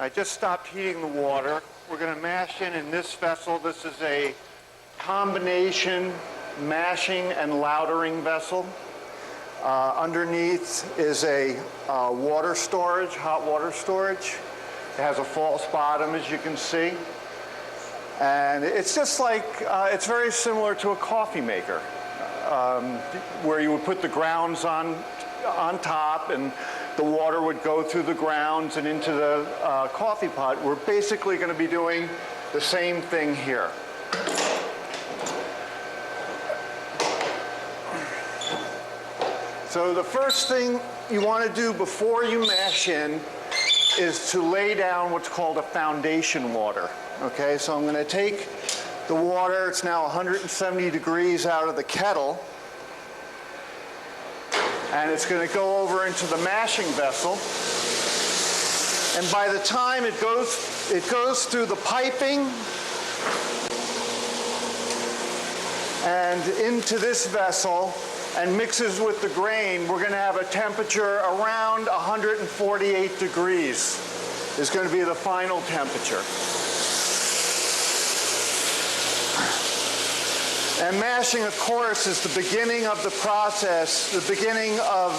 I just stopped heating the water. We're going to mash in this vessel. This is a combination mashing and lautering vessel. Underneath is a water storage, hot water storage. It has a false bottom, as you can see. And it's just like, it's very similar to a coffee maker, where you would put the grounds on top and the water would go through the grounds and into the coffee pot. We're basically going to be doing the same thing here. So the first thing you want to do before you mash in is to lay down what's called a foundation water. Okay, so I'm going to take the water, it's now 170 degrees out of the kettle, and it's going to go over into the mashing vessel. And by the time it goes through the piping and into this vessel and mixes with the grain, we're going to have a temperature around 148 degrees is going to be the final temperature. And mashing, of course, is the beginning of the process, the beginning of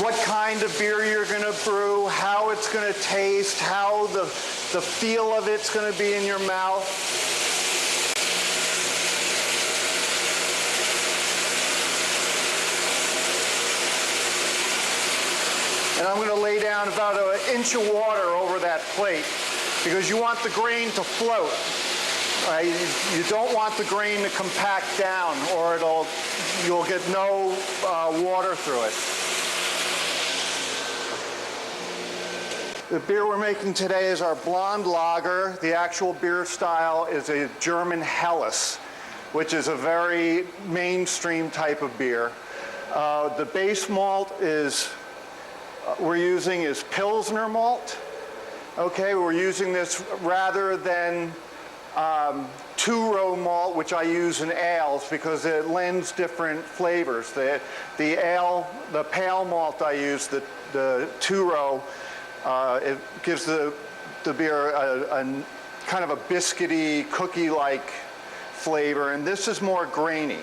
what kind of beer you're going to brew, how it's going to taste, how the feel of it's going to be in your mouth. And I'm going to lay down about an inch of water over that plate because you want the grain to float. Right? You don't want the grain to compact down or you'll get no water through it. The beer we're making today is our blonde lager. The actual beer style is a German Helles, which is a very mainstream type of beer. The base malt we're using is Pilsner malt. Okay, we're using this rather than two-row malt, which I use in ales because it lends different flavors. The pale malt I use, the two-row, it gives the beer a kind of a biscuity, cookie-like flavor, and this is more grainy.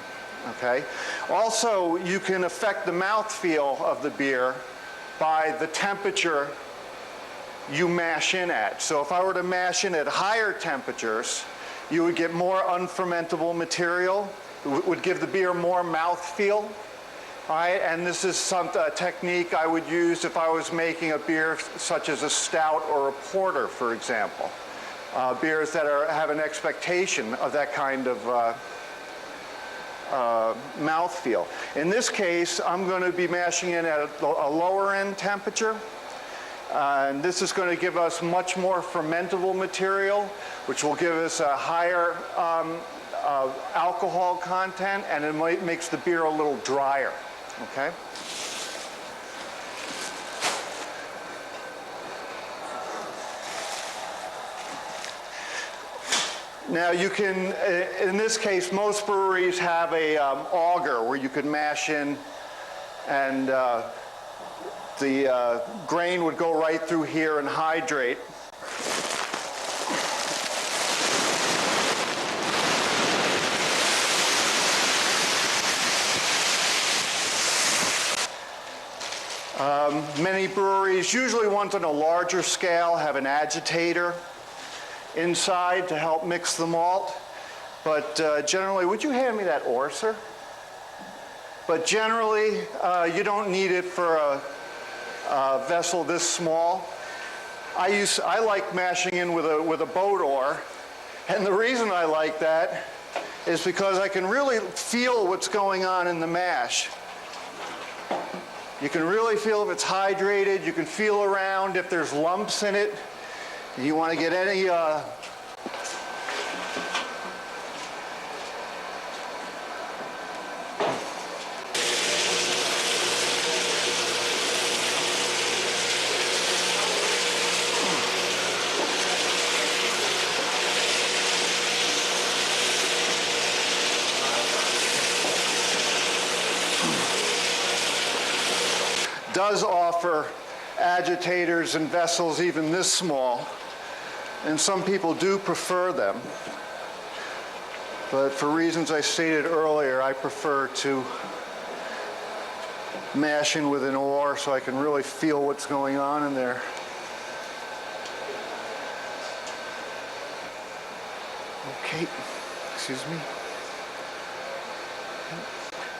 Okay. Also, you can affect the mouthfeel of the beer by the temperature you mash in at. So if I were to mash in at higher temperatures, you would get more unfermentable material. It would give the beer more mouthfeel. All right, and this is a technique I would use if I was making a beer such as a stout or a porter, for example. Beers that have an expectation of that kind of mouthfeel. In this case, I'm going to be mashing in at a lower end temperature. And this is going to give us much more fermentable material, which will give us a higher alcohol content, and it makes the beer a little drier. Okay? Now you can, in this case, most breweries have a auger where you can mash in and the grain would go right through here and hydrate. Many breweries, usually ones on a larger scale, have an agitator inside to help mix the malt. But generally, would you hand me that oar, sir? But generally, you don't need it for a vessel this small. I like mashing in with a boat oar, and the reason I like that is because I can really feel what's going on in the mash. You can really feel if it's hydrated. You can feel around if there's lumps in it. You want to get any does offer agitators and vessels even this small, and some people do prefer them. But for reasons I stated earlier, I prefer to mash in with an oar so I can really feel what's going on in there. Okay, excuse me.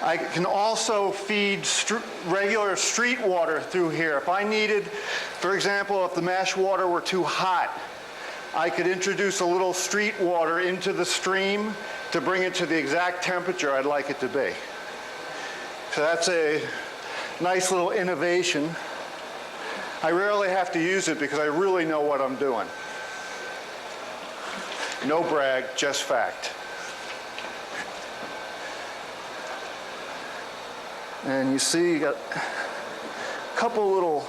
I can also feed regular street water through here. If I needed, for example, if the mash water were too hot, I could introduce a little street water into the stream to bring it to the exact temperature I'd like it to be. So that's a nice little innovation. I rarely have to use it because I really know what I'm doing. No brag, just fact. And you see you got a couple little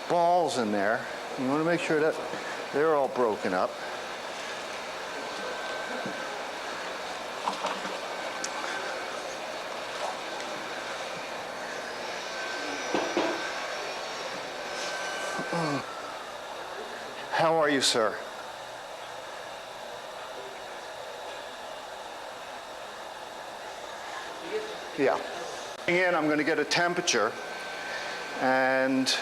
balls in there. You want to make sure that they're all broken up. How are you, sir? Yeah. In, I'm going to get a temperature, and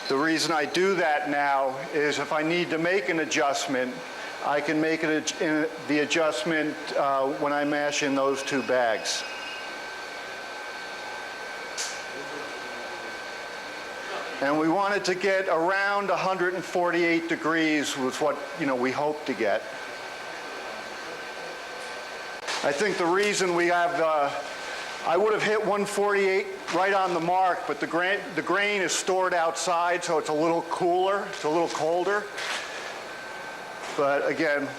the reason I do that now is if I need to make an adjustment, I can make the adjustment when I mash in those two bags. And we wanted to get around 148 degrees was what we hope to get. I think the reason we have I would have hit 148 right on the mark, but the grain is stored outside, so it's a little cooler, it's a little colder. But again,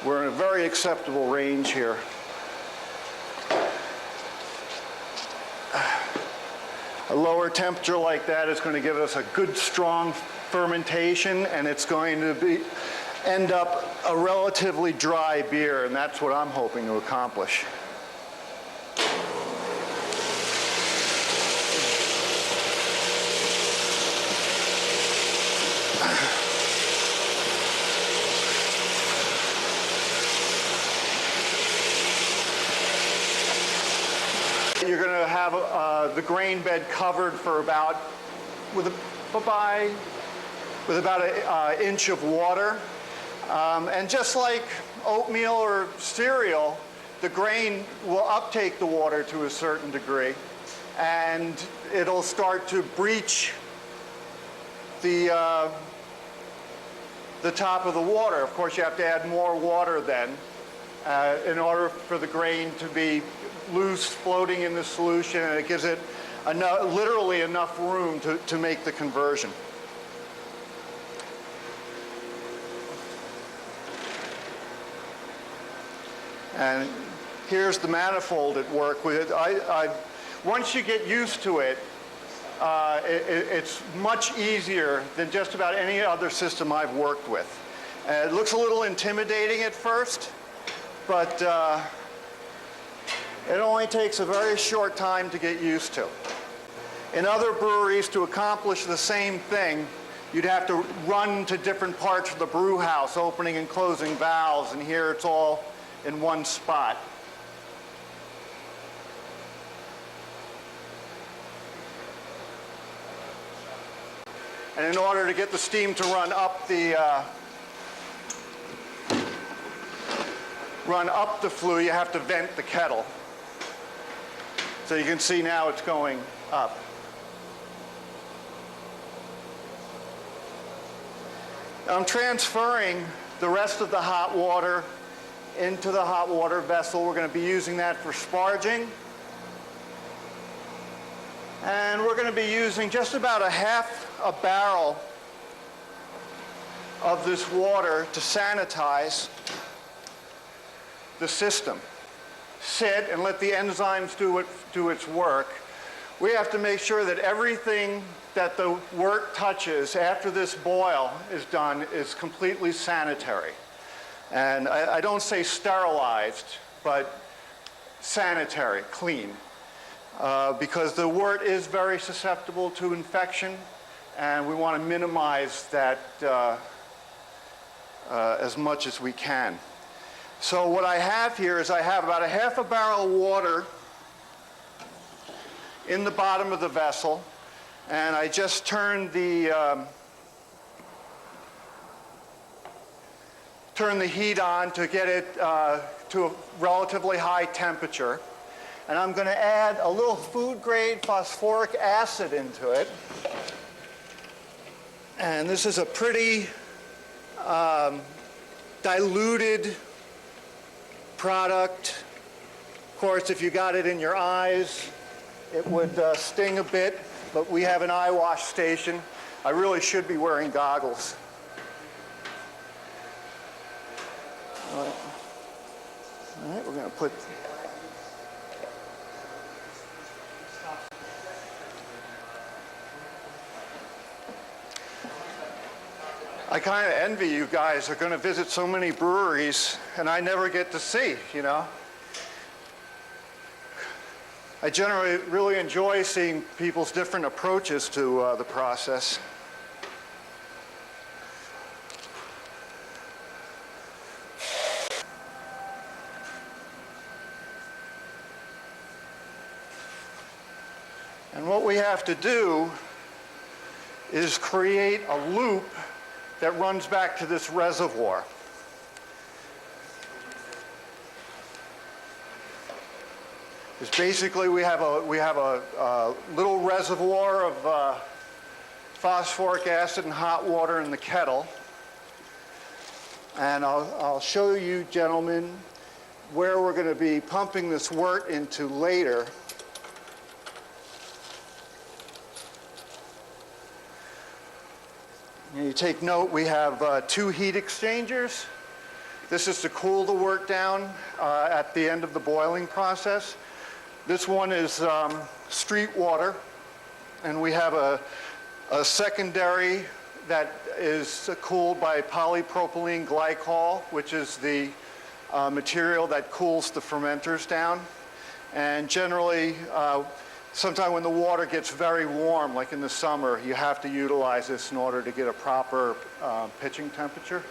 we're in a very acceptable range here. A lower temperature like that is going to give us a good, strong fermentation, and it's going to end up a relatively dry beer, and that's what I'm hoping to accomplish. You're going to have the grain bed covered for about with about an inch of water, and just like oatmeal or cereal, the grain will uptake the water to a certain degree, and it'll start to breach the top of the water. Of course, you have to add more water then in order for the grain to be loose, floating in the solution, and it gives it literally enough room to make the conversion. And here's the manifold at work with it. Once you get used to it, it's much easier than just about any other system I've worked with. It looks a little intimidating at first, but it only takes a very short time to get used to. In other breweries, to accomplish the same thing, you'd have to run to different parts of the brew house, opening and closing valves, and here it's all in one spot. And in order to get the steam to run up the flue, you have to vent the kettle. So you can see now it's going up. I'm transferring the rest of the hot water into the hot water vessel. We're going to be using that for sparging. And we're going to be using just about half a barrel of this water to sanitize the system. Sit and let the enzymes do its work. We have to make sure that everything that the wort touches after this boil is done is completely sanitary. And I don't say sterilized, but sanitary, clean. because the wort is very susceptible to infection, and we want to minimize that as much as we can. So what I have here is I have about a half a barrel of water in the bottom of the vessel, and I just turned the heat on to get it to a relatively high temperature. And I'm going to add a little food-grade phosphoric acid into it. And this is a pretty diluted product. Of course, if you got it in your eyes, it would sting a bit, but we have an eye wash station. I really should be wearing goggles. All right, we're going to put... I kind of envy you guys who are going to visit so many breweries, and I never get to see, you know. I generally really enjoy seeing people's different approaches to the process. And what we have to do is create a loop that runs back to this reservoir. It's basically we have a little reservoir of phosphoric acid and hot water in the kettle, and I'll show you gentlemen where we're going to be pumping this wort into later. And you take note, we have 2 heat exchangers. This is to cool the wort down at the end of the boiling process. This one is street water, and we have a secondary that is cooled by polypropylene glycol, which is the material that cools the fermenters down. And generally, sometime when the water gets very warm, like in the summer, you have to utilize this in order to get a proper pitching temperature.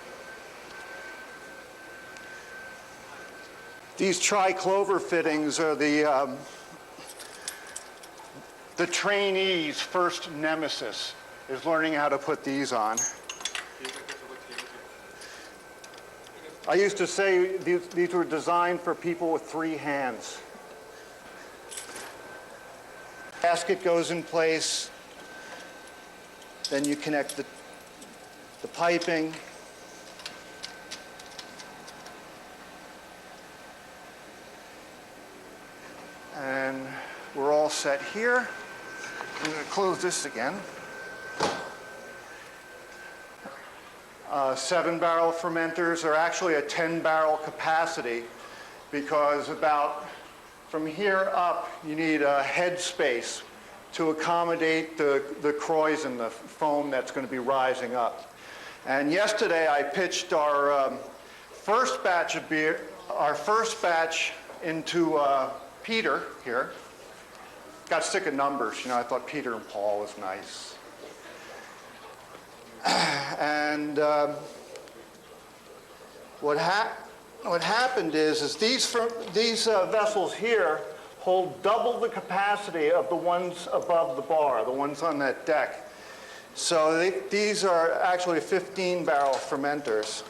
These triclover fittings are the trainee's first nemesis, is learning how to put these on. I used to say these were designed for people with 3 hands. Gasket goes in place, then you connect the piping. And we're all set here. I'm going to close this again. 7-barrel fermenters are actually a 10-barrel capacity, because from here up, you need a head space to accommodate the kreuzen, the foam that's going to be rising up. And yesterday I pitched our first batch of beer, into Peter here. Got sick of numbers, you know, I thought Peter and Paul was nice. And what happened is these vessels here hold double the capacity of the ones above the bar, the ones on that deck. So these are actually 15-barrel fermenters.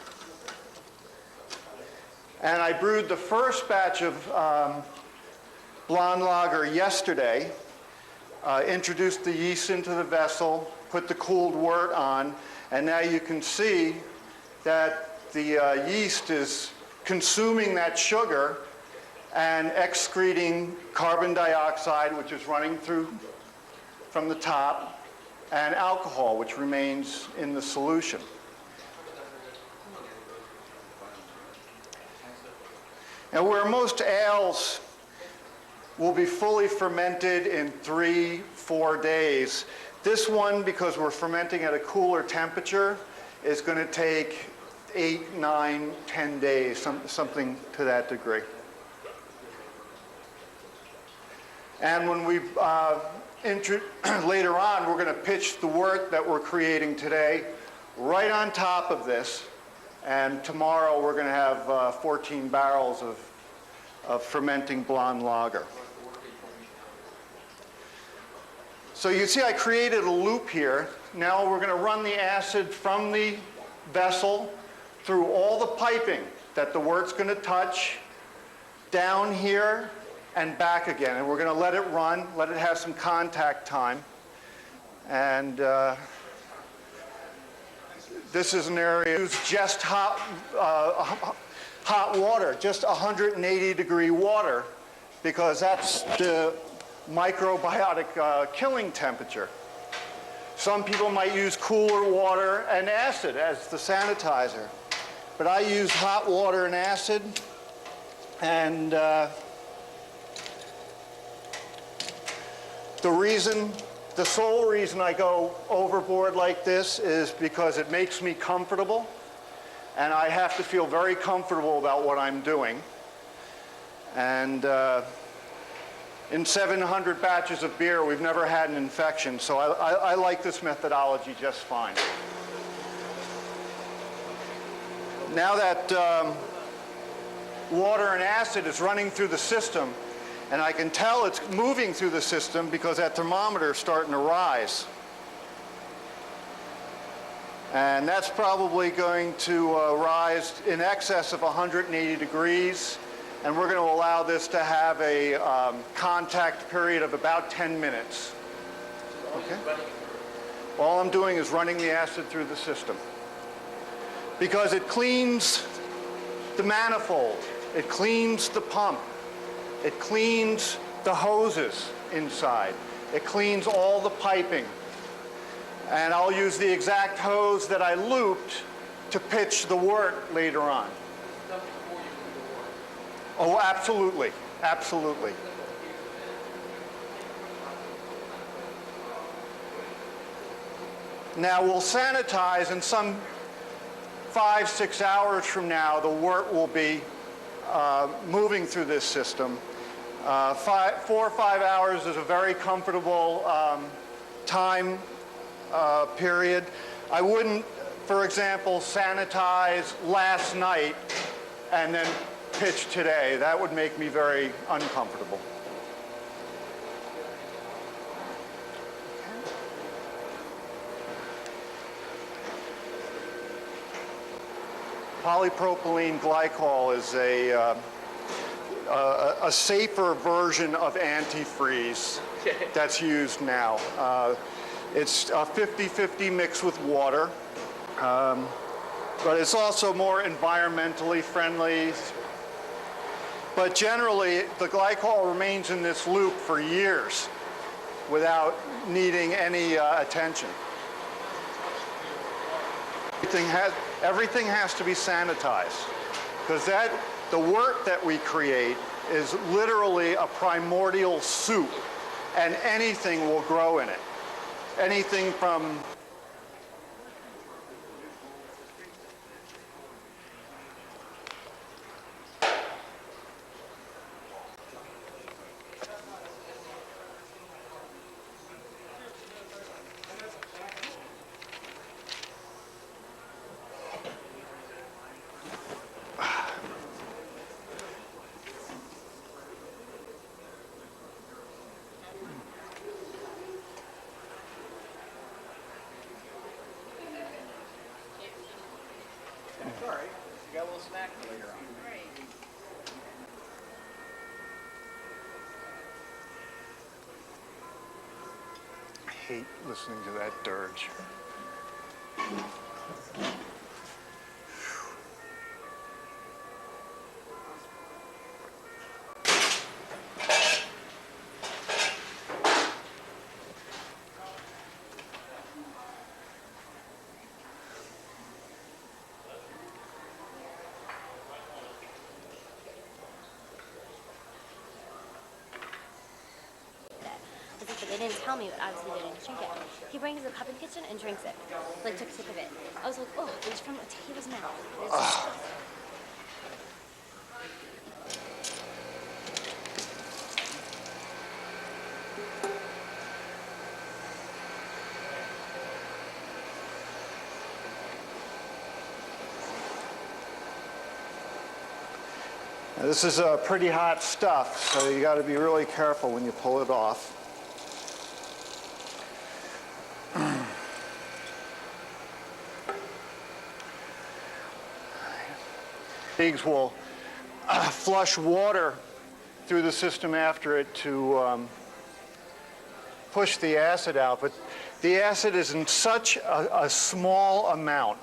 And I brewed the first batch of blonde lager yesterday, introduced the yeast into the vessel, put the cooled wort on, and now you can see that the yeast is consuming that sugar and excreting carbon dioxide, which is running through from the top, and alcohol, which remains in the solution. Now, where most ales will be fully fermented in 3-4 days, this one, because we're fermenting at a cooler temperature, is going to take 8, 9, 10 days, something to that degree. And when we later on, we're going to pitch the wort that we're creating today right on top of this. And tomorrow we're going to have 14 barrels of fermenting blonde lager. So you see I created a loop here. Now we're going to run the acid from the vessel through all the piping that the wort's going to touch, down here and back again. And we're going to let it run, let it have some contact time. And this is an area use just hot water, just 180-degree water, because that's the microbiotic killing temperature. Some people might use cooler water and acid as the sanitizer, but I use hot water and acid, and the sole reason I go overboard like this is because it makes me comfortable, and I have to feel very comfortable about what I'm doing. And in 700 batches of beer, we've never had an infection, so I like this methodology just fine. Now that water and acid is running through the system, and I can tell it's moving through the system because that thermometer is starting to rise. And that's probably going to rise in excess of 180 degrees. And we're going to allow this to have a contact period of about 10 minutes. Okay? All I'm doing is running the acid through the system. Because it cleans the manifold. It cleans the pump. It cleans the hoses inside. It cleans all the piping. And I'll use the exact hose that I looped to pitch the wort later on. Oh, absolutely. Absolutely. Now we'll sanitize, and some 5-6 hours from now, the wort will be moving through this system. 4 or 5 hours is a very comfortable time period. I wouldn't, for example, sanitize last night and then pitch today. That would make me very uncomfortable. Polypropylene glycol is a safer version of antifreeze that's used now. It's a 50-50 mix with water, but it's also more environmentally friendly. But generally, the glycol remains in this loop for years without needing any attention. Everything has to be sanitized, because the wort that we create is literally a primordial soup, and anything will grow in it. Anything from Sorry, you got a little snack later on. I hate listening to that dirge. But they didn't tell me, but obviously they didn't drink it. He brings a cup in the kitchen and drinks it. Like, took a sip of it. I was like, oh, it's from a tequila's mouth. It's disgusting. Now, this is pretty hot stuff, so you got to be really careful when you pull it off. Pigs will flush water through the system after it to push the acid out, but the acid is in such a small amount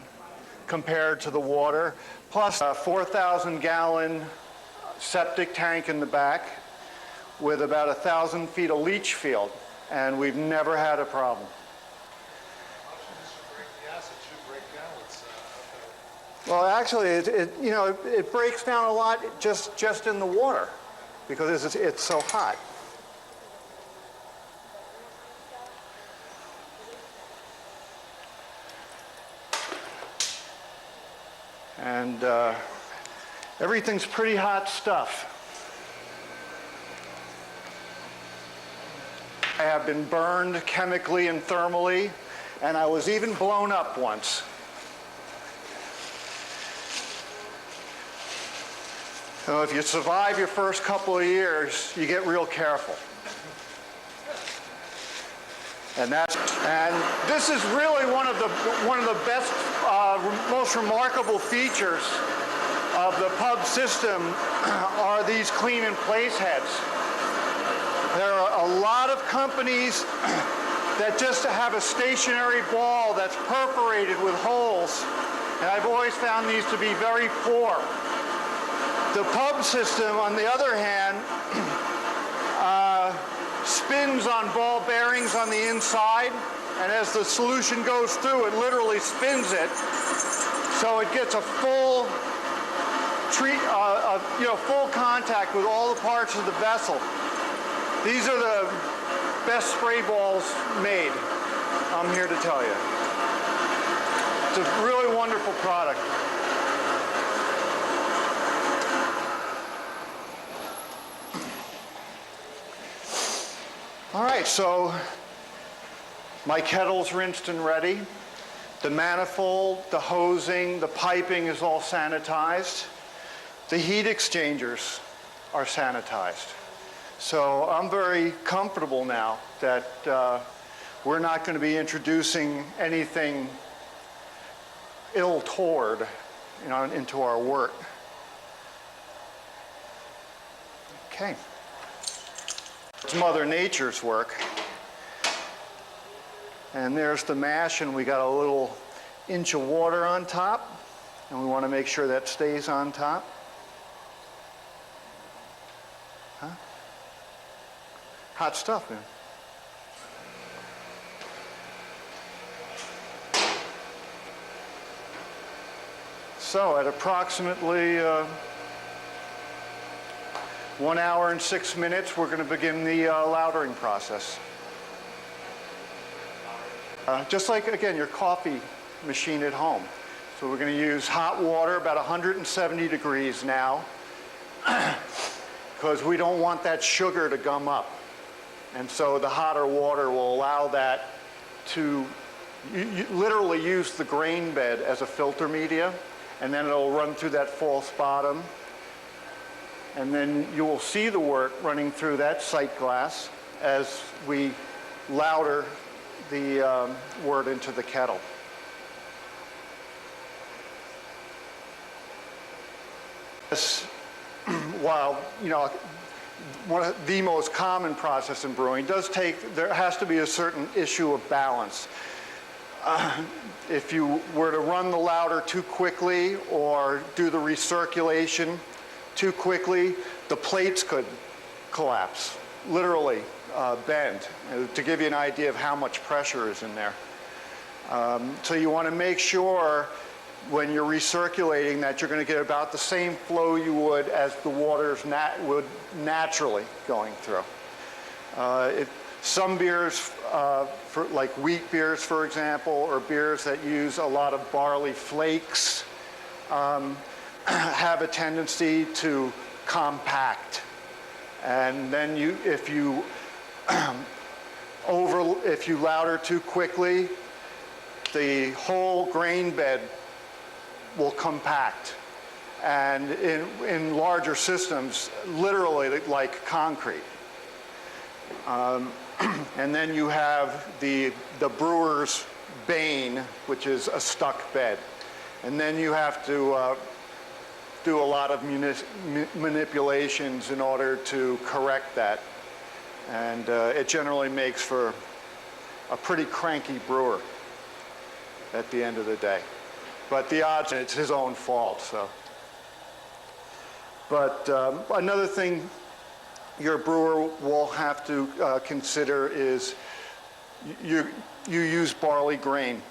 compared to the water, plus a 4,000-gallon septic tank in the back with about 1,000 feet of leach field, and we've never had a problem. The acid should break down. Well, actually, it breaks down a lot just in the water because it's so hot. And everything's pretty hot stuff. I have been burned chemically and thermally, and I was even blown up once. So if you survive your first couple of years, you get real careful. And this is really one of the best, most remarkable features of the pub system are these clean in place heads. There are a lot of companies that just have a stationary ball that's perforated with holes, and I've always found these to be very poor. The pub system, on the other hand, spins on ball bearings on the inside, and as the solution goes through, it literally spins it, so it gets a full full contact with all the parts of the vessel. These are the best spray balls made, I'm here to tell you. It's a really wonderful product. All right, so my kettle's rinsed and ready. The manifold, the hosing, the piping is all sanitized. The heat exchangers are sanitized. So I'm very comfortable now that we're not going to be introducing anything ill-toward, into our work. Okay. It's Mother Nature's work. And there's the mash, and we got a little inch of water on top, and we want to make sure that stays on top. Huh? Hot stuff, man. So at approximately 1 hour and 6 minutes, we're going to begin the lautering process. Just like, again, your coffee machine at home. So we're going to use hot water, about 170 degrees now, because we don't want that sugar to gum up. And so the hotter water will allow that to you literally use the grain bed as a filter media, and then it'll run through that false bottom. And then you will see the work running through that sight glass as we lauter the wort into the kettle. This, while, one of the most common process in brewing there has to be a certain issue of balance. If you were to run the lauter too quickly or do the recirculation too quickly, the plates could collapse, literally bend, to give you an idea of how much pressure is in there. So you want to make sure when you're recirculating that you're going to get about the same flow you would as the water's would naturally going through. Some beers, like wheat beers, for example, or beers that use a lot of barley flakes, have a tendency to compact. And then if you lauter too quickly, the whole grain bed will compact. and in larger systems, literally like concrete. And then you have the brewer's bane, which is a stuck bed. And then you have to do a lot of manipulations in order to correct that. And it generally makes for a pretty cranky brewer at the end of the day. But the odds, it's his own fault, so. But another thing your brewer will have to consider is you use barley grain.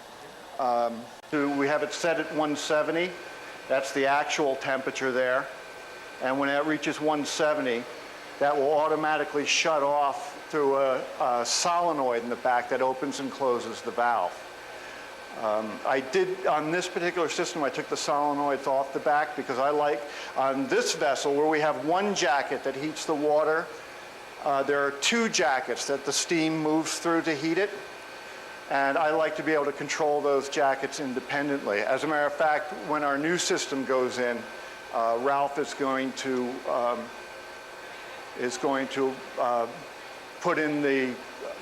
We have it set at 170. That's the actual temperature there. And when it reaches 170, that will automatically shut off through a solenoid in the back that opens and closes the valve. I did, on this particular system, I took the solenoids off the back because I like, on this vessel where we have one jacket that heats the water, there are two jackets that the steam moves through to heat it. And I like to be able to control those jackets independently. As a matter of fact, when our new system goes in, Ralph is going to put in the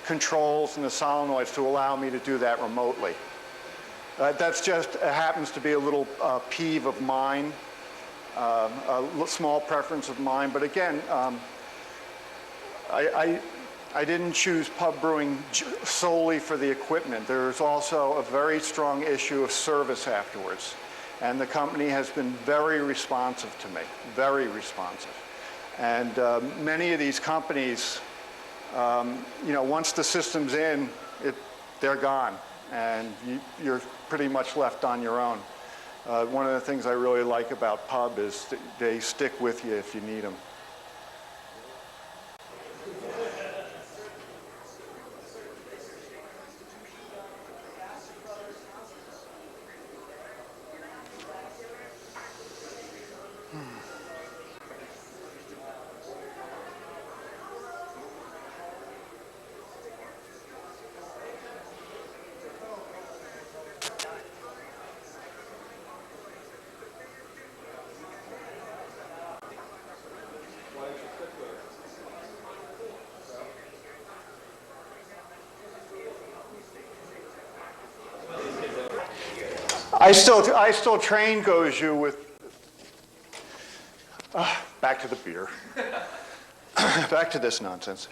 controls and the solenoids to allow me to do that remotely. That's just, it happens to be a little peeve of mine, a small preference of mine. But again, I didn't choose pub brewing solely for the equipment. There's also a very strong issue of service afterwards. And the company has been very responsive to me, very responsive. And many of these companies, you know, once the system's in, they're gone. And you're pretty much left on your own. One of the things I really like about pub is they stick with you if you need them. I still train Goju with, back to the beer, back to this nonsense.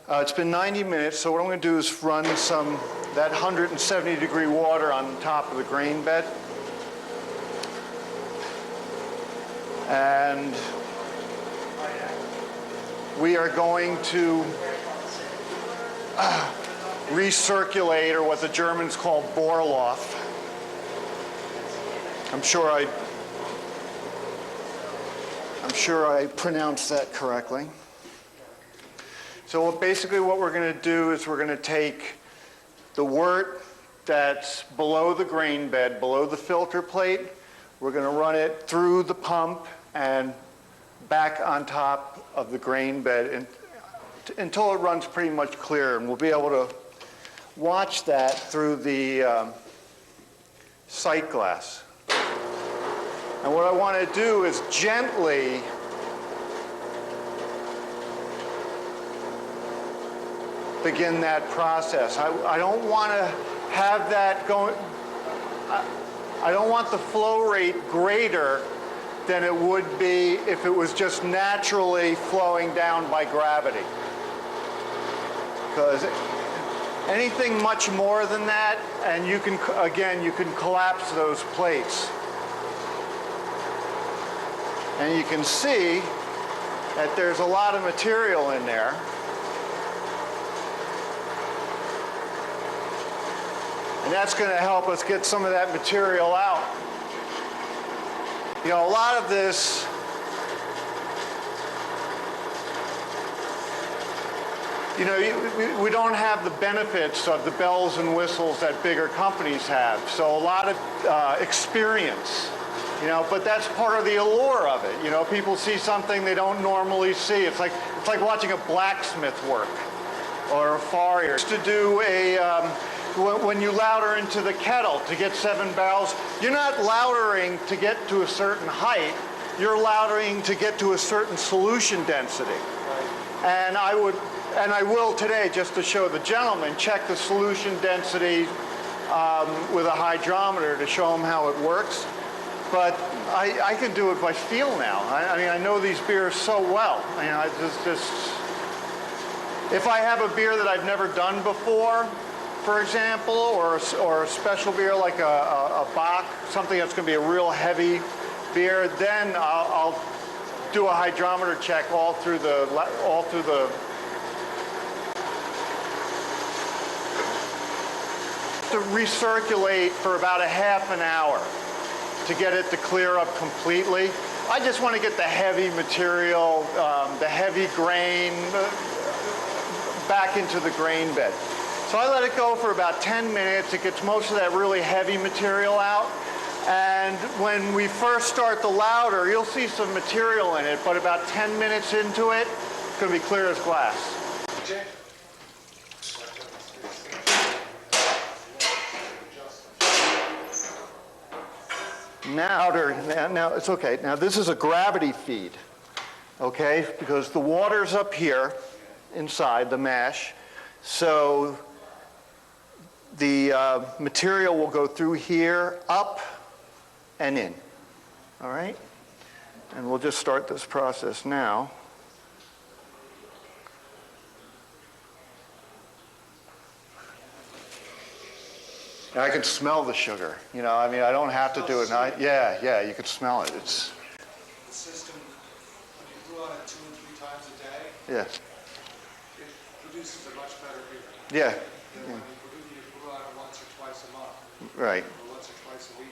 It's been 90 minutes, so what I'm going to do is run that 170 degree water on top of the grain bed. And we are going to recirculate, or what the Germans call Borloff. I'm sure I pronounced that correctly. So basically what we're going to do is we're going to take the wort that's below the grain bed, below the filter plate. We're going to run it through the pump and back on top of the grain bed until it runs pretty much clear. And we'll be able to watch that through the sight glass. And what I want to do is gently begin that process. I don't want to have that going. I don't want the flow rate greater than it would be if it was just naturally flowing down by gravity. Because anything much more than that, and you can collapse those plates. And you can see that there's a lot of material in there. And that's going to help us get some of that material out. You know, a lot of this, you know, we don't have the benefits of the bells and whistles that bigger companies have. So a lot of experience. You know, but that's part of the allure of it. You know, people see something they don't normally see. It's like watching a blacksmith work or a farrier. To do a when you lauter into the kettle to get 7 barrels, you're not lautering to get to a certain height. You're lautering to get to a certain solution density. And I will today, just to show the gentleman, check the solution density with a hydrometer to show them how it works. But I can do it by feel now. I mean, I know these beers so well. I mean, I just if I have a beer that I've never done before, for example, or a special beer like a Bock, something that's going to be a real heavy beer, then I'll do a hydrometer check all through the to recirculate for about a half an hour to get it to clear up completely. I just want to get the heavy material, the heavy grain, back into the grain bed. So I let it go for about 10 minutes. It gets most of that really heavy material out. And when we first start the lauter, you'll see some material in it, but about 10 minutes into it, it's going to be clear as glass. Now it's okay. Now this is a gravity feed, okay? Because the water's up here inside the mash, so the material will go through here, up and in, all right? And we'll just start this process now. I can smell the sugar. You know, I mean, I don't have to do it. Yeah, you can smell it. It's the system, when you brew on it 2 and 3 times a day, yeah, it produces a much better beer yeah, than when you brew on it once or twice a month, right. or once or twice a week.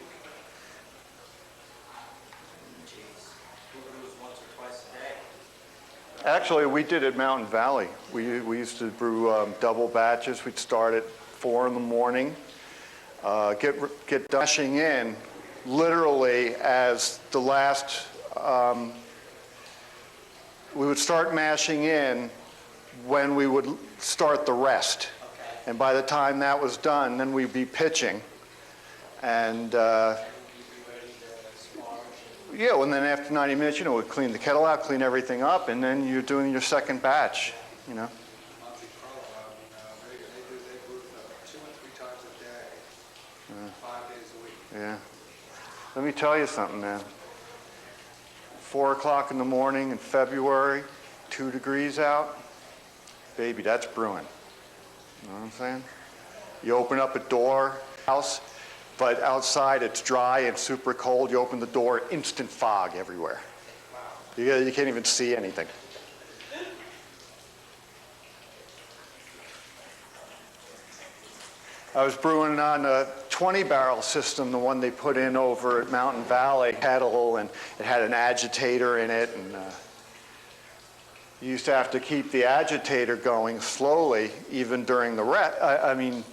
Brews once or twice a day. Actually, we did at Mountain Valley. We used to brew double batches. We'd start at 4 in the morning. Get dashing in literally as the last, we would start mashing in when we would start the rest. Okay. And by the time that was done, then we'd be pitching. And yeah, and then after 90 minutes, you know, we'd clean the kettle out, clean everything up, and then you're doing your second batch, you know. Monty Carlo, they brew 2 and 3 times a day, 5 days a week. Yeah. Let me tell you something, man. 4 o'clock in the morning in February, 2 degrees out, baby, that's brewing. You know what I'm saying? You open up a door, house, but outside it's dry and super cold. You open the door, instant fog everywhere. You can't even see anything. I was brewing on a 20-barrel system, the one they put in over at Mountain Valley kettle, and it had an agitator in it, and you used to have to keep the agitator going slowly, even during the I mean,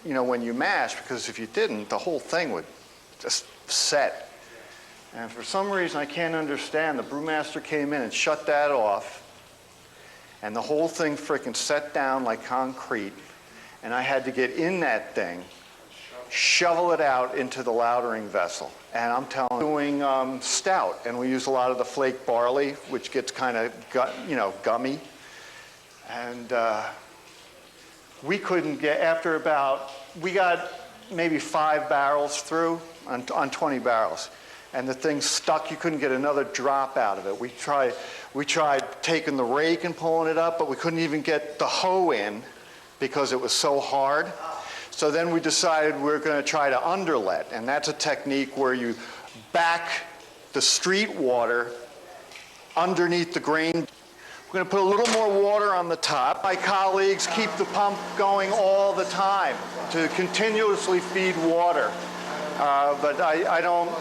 you know, when you mash, because if you didn't, the whole thing would just set. And for some reason, I can't understand, the brewmaster came in and shut that off, and the whole thing frickin' set down like concrete. And I had to get in that thing, shovel it out into the lautering vessel. And I'm telling you, doing stout, and we use a lot of the flake barley, which gets kind of, gummy. And we couldn't get, after about, we got maybe 5 barrels through on 20 barrels. And the thing stuck, you couldn't get another drop out of it. We tried taking the rake and pulling it up, but we couldn't even get the hoe in, because it was so hard. So then we decided we were going to try to underlet, and that's a technique where you back the street water underneath the grain. We're going to put a little more water on the top. My colleagues keep the pump going all the time to continuously feed water, but I don't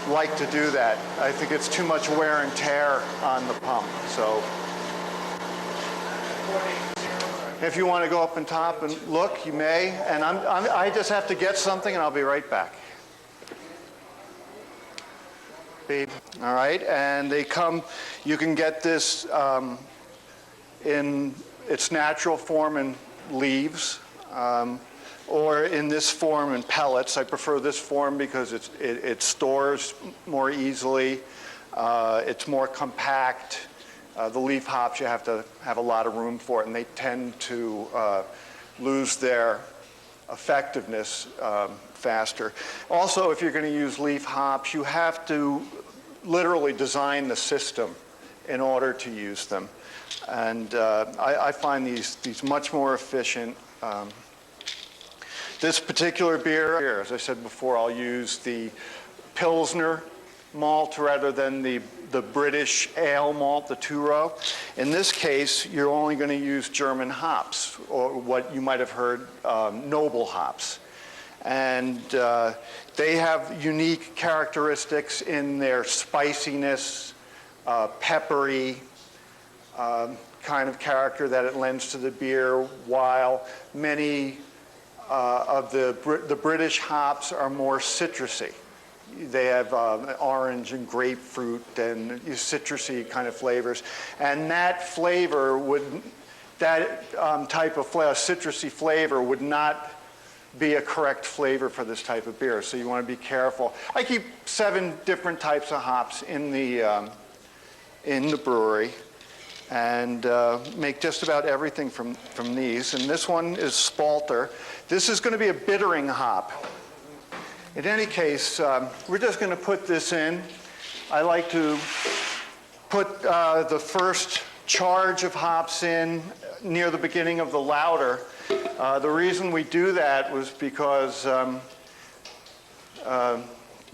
like to do that. I think it's too much wear and tear on the pump. So if you want to go up on top and look, you may. And I just have to get something, and I'll be right back. All right, and they come. You can get this in its natural form in leaves. or in this form in pellets. I prefer this form because it stores more easily. It's more compact. The leaf hops, you have to have a lot of room for it, and they tend to lose their effectiveness faster. Also, if you're going to use leaf hops, you have to literally design the system in order to use them. And I find these much more efficient. This particular beer, as I said before, I'll use the Pilsner malt rather than the British ale malt, the two-row. In this case, you're only going to use German hops, or what you might have heard, noble hops. And they have unique characteristics in their spiciness, peppery kind of character that it lends to the beer, while many of the British hops are more citrusy. They have orange and grapefruit and citrusy kind of flavors. And that flavor type of flavor, citrusy flavor, would not be a correct flavor for this type of beer. So you want to be careful. I keep 7 different types of hops in the brewery, and make just about everything from these. And this one is Spalter. This is going to be a bittering hop. In any case, we're just going to put this in. I like to put the first charge of hops in near the beginning of the lauter. The reason we do that was because, well,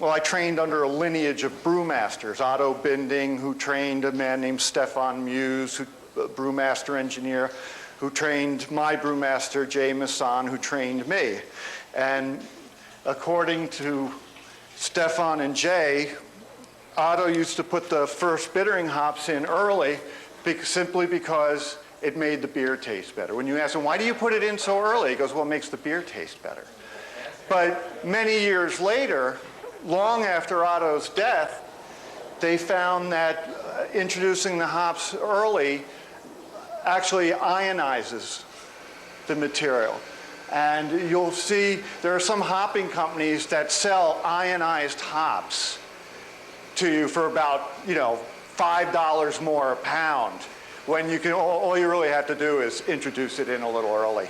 I trained under a lineage of brewmasters. Otto Binding, who trained a man named Stefan Muse, a brewmaster engineer, who trained my brewmaster, Jay Masson, who trained me. And according to Stefan and Jay, Otto used to put the first bittering hops in early simply because it made the beer taste better. When you ask him, why do you put it in so early? He goes, well, it makes the beer taste better. But many years later, long after Otto's death, they found that introducing the hops early actually ionizes the material. And you'll see there are some hopping companies that sell ionized hops to you for about, $5 more a pound, when you can, all you really have to do is introduce it in a little early.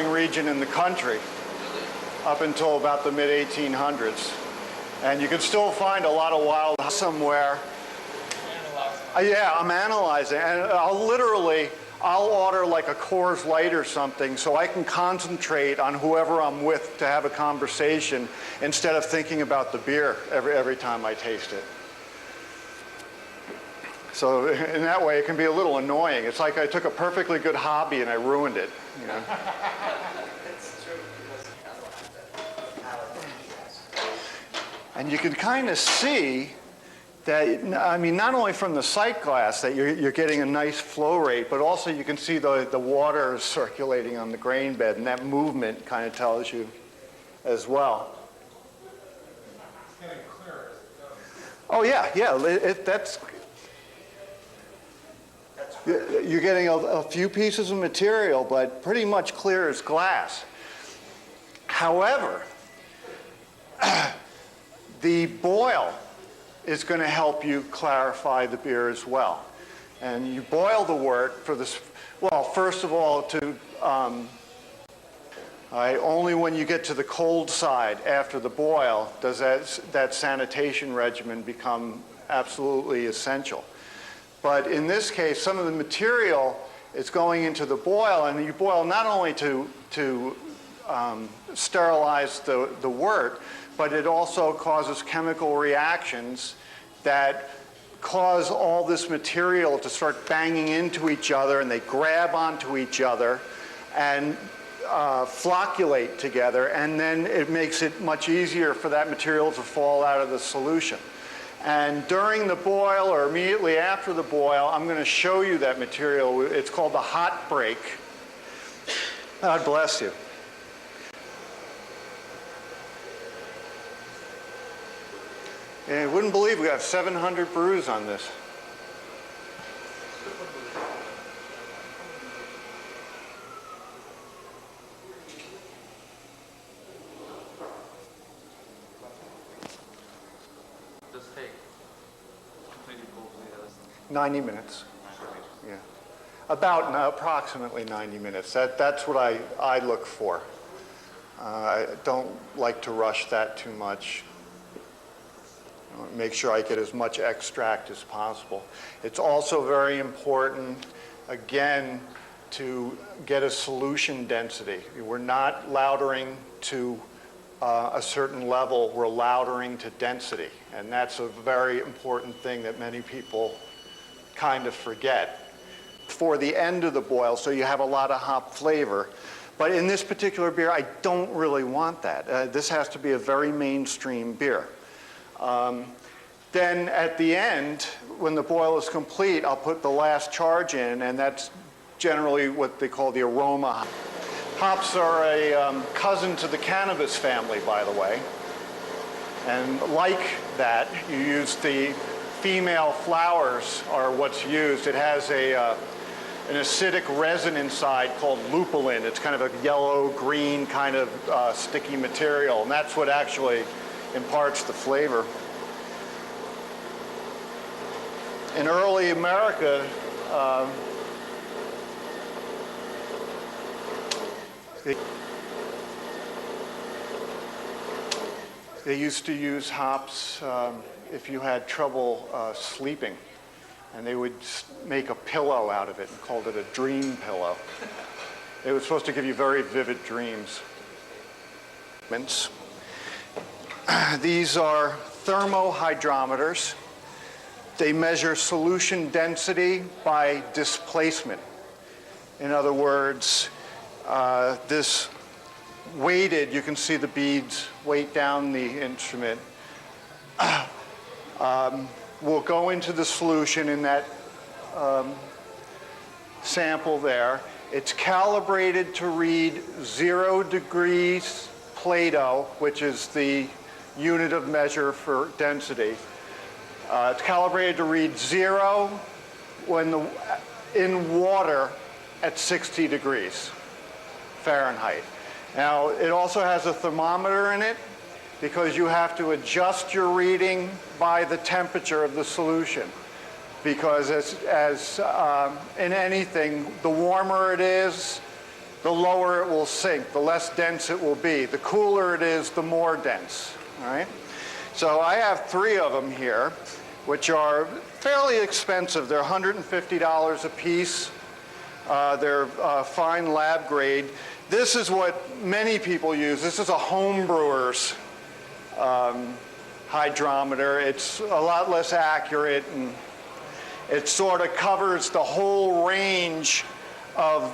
Region in the country up until about the mid-1800s. And you can still find a lot of wild somewhere. Yeah, I'm analyzing. And I'll order like a Coors Light or something so I can concentrate on whoever I'm with to have a conversation instead of thinking about the beer every time I taste it. So in that way, it can be a little annoying. It's like I took a perfectly good hobby and I ruined it. And you can kind of see that, I mean, not only from the sight glass that you're getting a nice flow rate, but also you can see the water circulating on the grain bed, and that movement kind of tells you as well. It's getting clearer. Oh yeah, you're getting a few pieces of material, but pretty much clear as glass. However, the boil is going to help you clarify the beer as well. And you boil the wort for this, well, first of all, only when you get to the cold side after the boil does that sanitation regimen become absolutely essential. But in this case, some of the material is going into the boil, and you boil not only to sterilize the wort, but it also causes chemical reactions that cause all this material to start banging into each other, and they grab onto each other and flocculate together, and then it makes it much easier for that material to fall out of the solution. And during the boil or immediately after the boil, I'm going to show you that material. It's called the hot break. God bless you. And you wouldn't believe we have 700 brews on this. Does it take completely cold potatoes? 90 minutes. Yeah. About approximately 90 minutes. That's what I look for. I don't like to rush that too much. I want to make sure I get as much extract as possible. It's also very important, again, to get a solution density. We're not lautering to a certain level, we're lautering to density. And that's a very important thing that many people kind of forget. For the end of the boil, so you have a lot of hop flavor. But in this particular beer, I don't really want that. This has to be a very mainstream beer. Then at the end, when the boil is complete, I'll put the last charge in, and that's generally what they call the aroma hop. Hops are a cousin to the cannabis family, by the way. And like that, you use the female flowers are what's used. It has an acidic resin inside called lupulin. It's kind of a yellow-green kind of sticky material, and that's what actually imparts the flavor. In early America, they used to use hops if you had trouble sleeping, and they would make a pillow out of it and called it a dream pillow. It was supposed to give you very vivid dreams. These are thermohydrometers. They measure solution density by displacement. In other words, this weighted, you can see the beads weight down the instrument, will go into the solution in that sample there. It's calibrated to read 0 degrees Plato, which is the unit of measure for density. It's calibrated to read 0 when in water at 60 degrees Fahrenheit. Now, it also has a thermometer in it because you have to adjust your reading by the temperature of the solution. Because as in anything, the warmer it is, the lower it will sink, the less dense it will be. The cooler it is, the more dense, all right? So I have 3 of them here, which are fairly expensive. They're $150 a piece. They're fine lab grade. This is what many people use. This is a home brewer's hydrometer. It's a lot less accurate, and it sort of covers the whole range of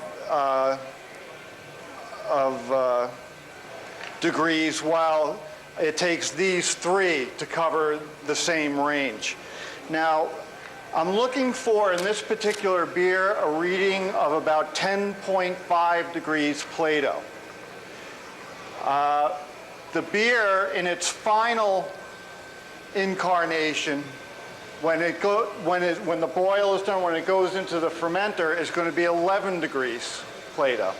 degrees, while it takes these 3 to cover the same range. Now, I'm looking for, in this particular beer, a reading of about 10.5 degrees Plato. The beer, in its final incarnation, when the boil is done, when it goes into the fermenter, is going to be 11 degrees Plato.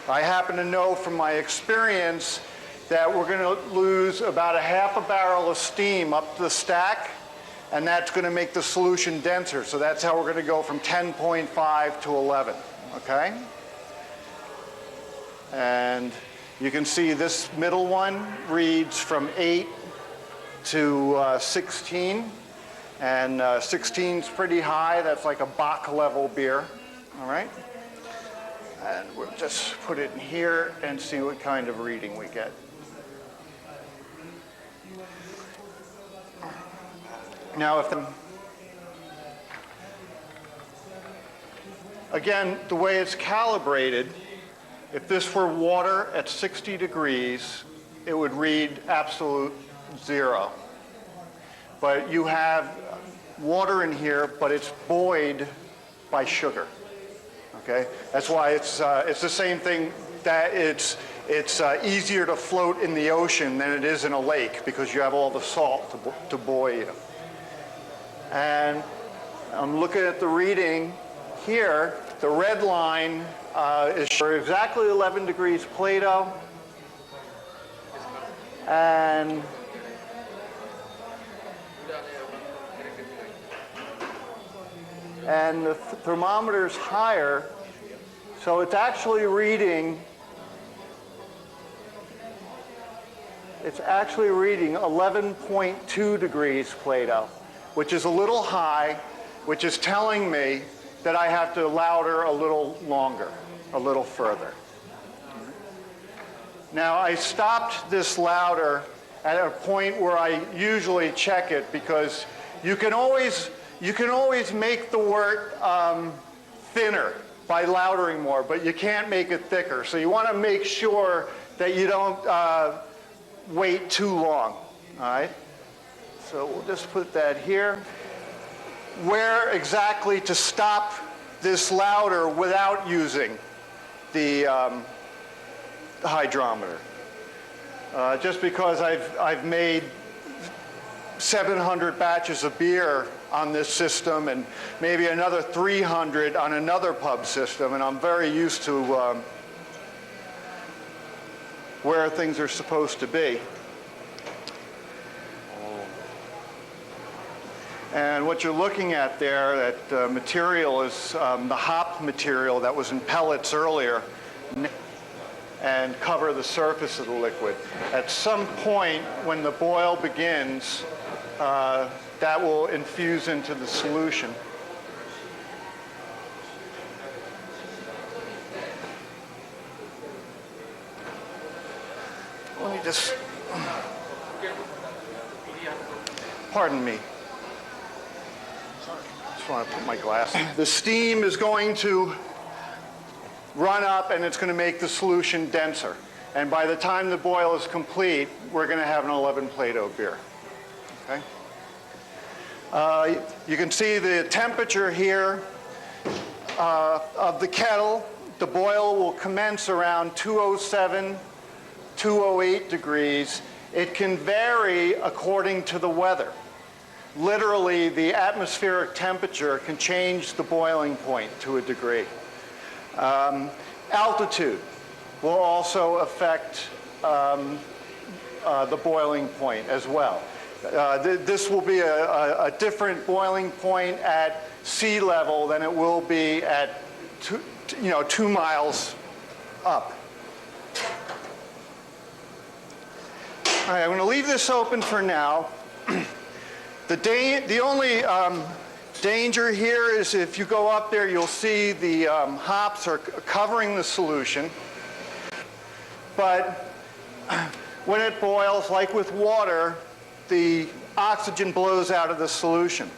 I happen to know from my experience that we're going to lose about a half a barrel of steam up the stack, and that's going to make the solution denser. So that's how we're going to go from 10.5 to 11, okay? And you can see this middle one reads from 8 to 16, and 16 is pretty high. That's like a Bach level beer, all right? And we'll just put it in here and see what kind of reading we get. Now, again, the way it's calibrated, if this were water at 60 degrees, it would read absolute 0. but you have water in here, but it's buoyed by sugar. Okay, that's why it's the same thing, that it's easier to float in the ocean than it is in a lake because you have all the salt to buoy you. And I'm looking at the reading here. The red line is for exactly 11 degrees Plato, and the thermometer's higher, so it's actually reading 11.2 degrees Plato, which is a little high, which is telling me that I have to louder a little longer, a little further. Now, I stopped this louder at a point where I usually check it, because you can always make the wort thinner by loudering more, but you can't make it thicker. So you want to make sure that you don't wait too long, all right? So we'll just put that here. Where exactly to stop this louder without using the hydrometer? Just because I've made 700 batches of beer on this system and maybe another 300 on another pub system, and I'm very used to where things are supposed to be. And what you're looking at there, that material is the hop material that was in pellets earlier, and cover the surface of the liquid. At some point when the boil begins, that will infuse into the solution. Let me just, pardon me. Just want to put my glass. The steam is going to run up, and it's going to make the solution denser. And by the time the boil is complete, we're going to have an 11 Plato beer. Okay? You can see the temperature here of the kettle. The boil will commence around 207, 208 degrees. It can vary according to the weather. Literally, the atmospheric temperature can change the boiling point to a degree. Altitude will also affect the boiling point as well. This will be a different boiling point at sea level than it will be at 2 miles up. All right, I'm going to leave this open for now. The only danger here is if you go up there, you'll see the hops are covering the solution. But when it boils, like with water, the oxygen blows out of the solution.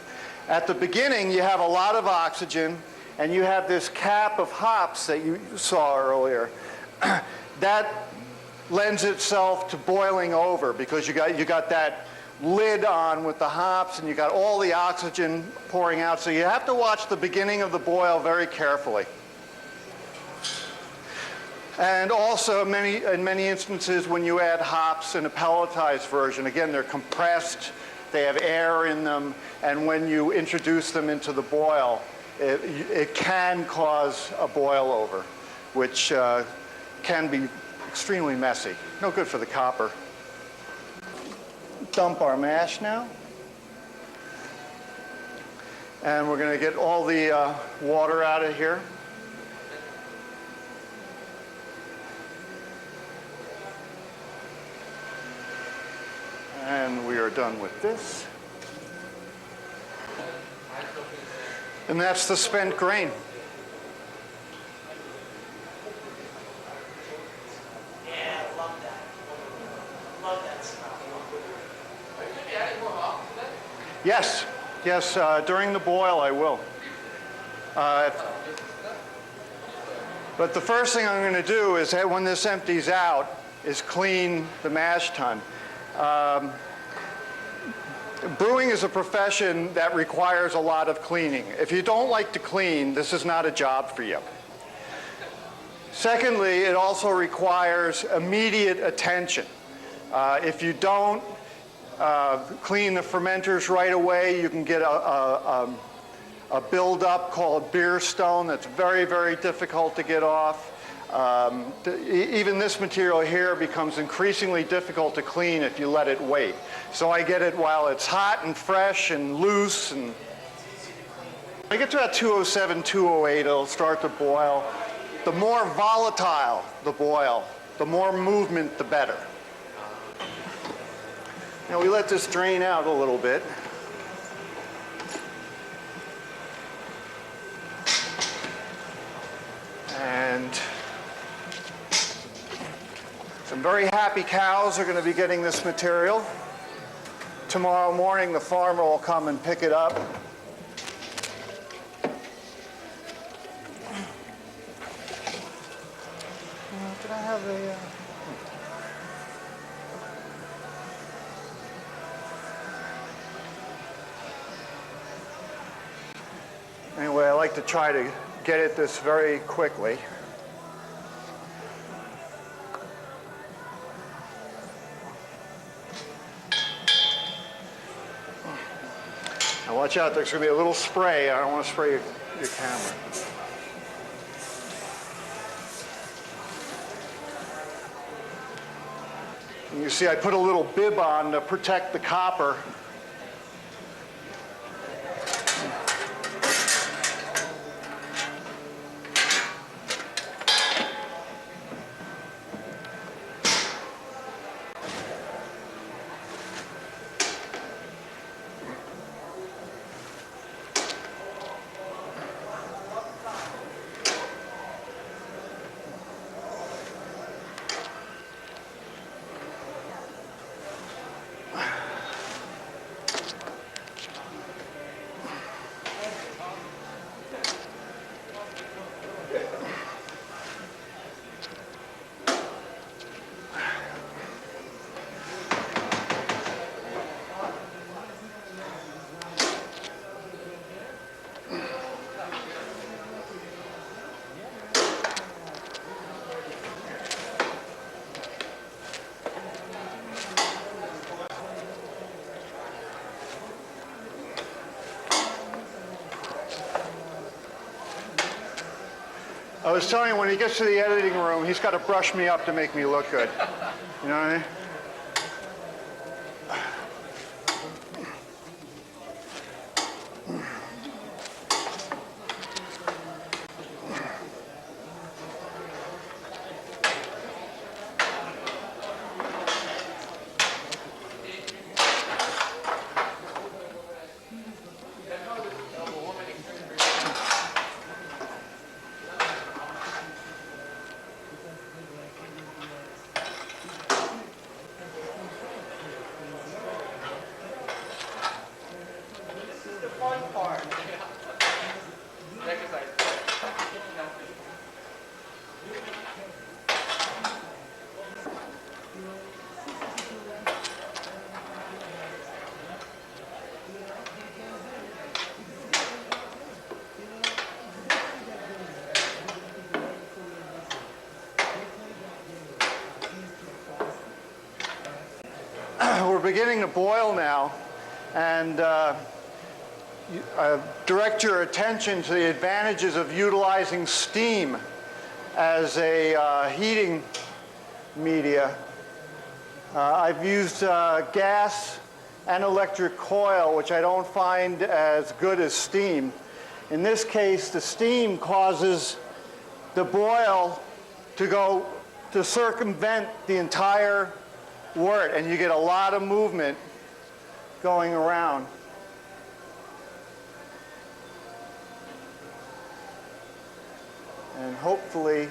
At the beginning, you have a lot of oxygen, and you have this cap of hops that you saw earlier. That lends itself to boiling over because you got that lid on with the hops, and you got all the oxygen pouring out. So you have to watch the beginning of the boil very carefully. And also, in many instances, when you add hops in a pelletized version, again, they're compressed, they have air in them, and when you introduce them into the boil, it can cause a boil over, which can be extremely messy. No good for the copper. Dump our mash now. And we're going to get all the water out of here. And we are done with this. And that's the spent grain. Yeah, I love that. Love that stuff. Are you going to be adding more hops to that? Yes, yes, during the boil I will. But the first thing I'm going to do is, when this empties out, is clean the mash tun. Brewing is a profession that requires a lot of cleaning. If you don't like to clean, this is not a job for you. Secondly, it also requires immediate attention. If you don't clean the fermenters right away, you can get a buildup called beer stone that's very, very difficult to get off. Even this material here becomes increasingly difficult to clean if you let it wait. So I get it while it's hot and fresh and loose. And when I get to about 207, 208, it'll start to boil. The more volatile the boil, the more movement, the better. Now we let this drain out a little bit. And some very happy cows are going to be getting this material. Tomorrow morning, the farmer will come and pick it up. Did I have a... Anyway, I like to try to get at this very quickly. Now watch out, there's going to be a little spray. I don't want to spray your camera. And you see I put a little bib on to protect the copper. I was telling him when he gets to the editing room, he's got to brush me up to make me look good. You know what I mean? We're beginning to boil now, and direct your attention to the advantages of utilizing steam as a heating media. I've used gas and electric coil, which I don't find as good as steam. In this case, the steam causes the boil to circumvent the entire wort, and you get a lot of movement going around. And hopefully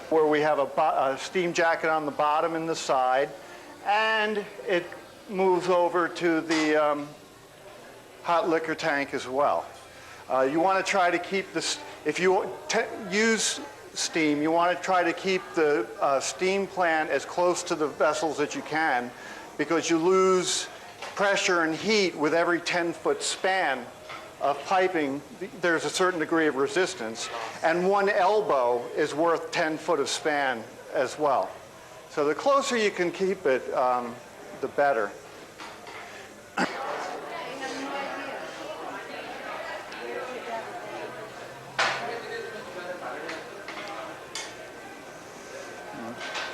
where we have a steam jacket on the bottom and the side, and it moves over to the hot liquor tank as well. You want to try to keep this, if you use steam. You want to try to keep the steam plant as close to the vessels as you can, because you lose pressure and heat with every 10-foot span of piping. There's a certain degree of resistance, and 1 elbow is worth 10 foot of span as well. So the closer you can keep it, the better.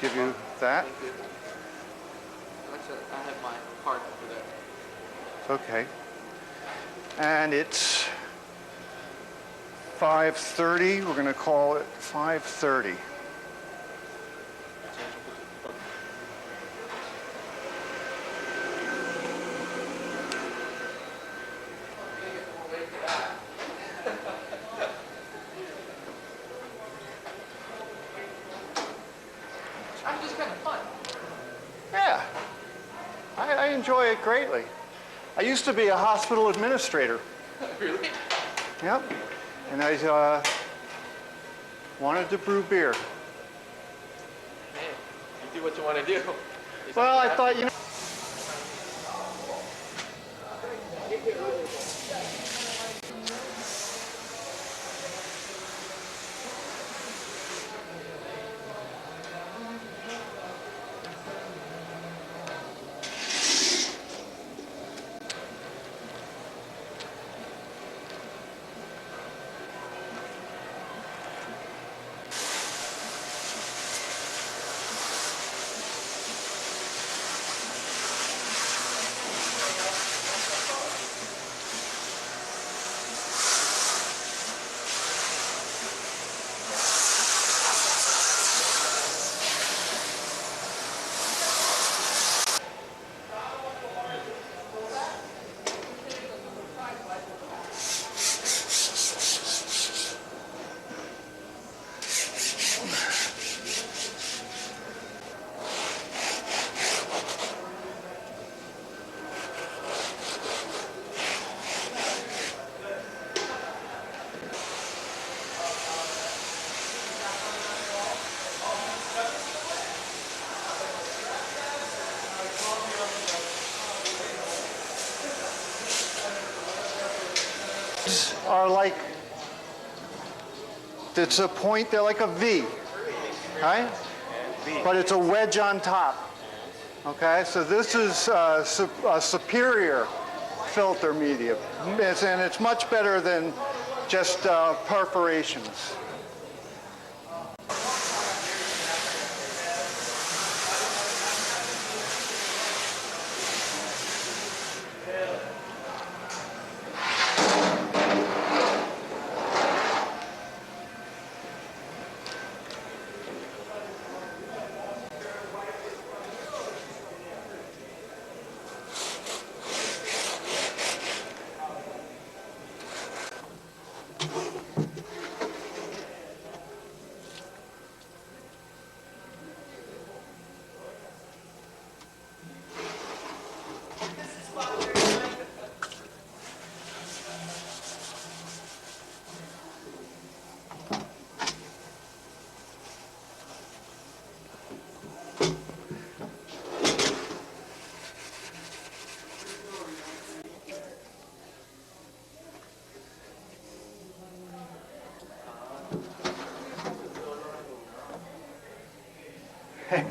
Give you that. I have my card for that. Okay. And it's 5:30. We're going to call it 5:30. I'm just kind of fun. Yeah, I enjoy it greatly. I used to be a hospital administrator. Really? Yep. And I wanted to brew beer. Man, you do what you want to do. Well, I thought, you know. Are like, it's a point, they're like a V, right? But it's a wedge on top. Okay, so this is a superior filter medium, and it's much better than just perforations. Okay.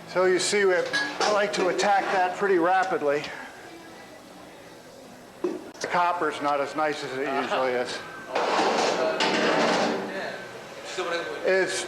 So you see, I like to attack that pretty rapidly. The copper's not as nice as it usually is. So what It's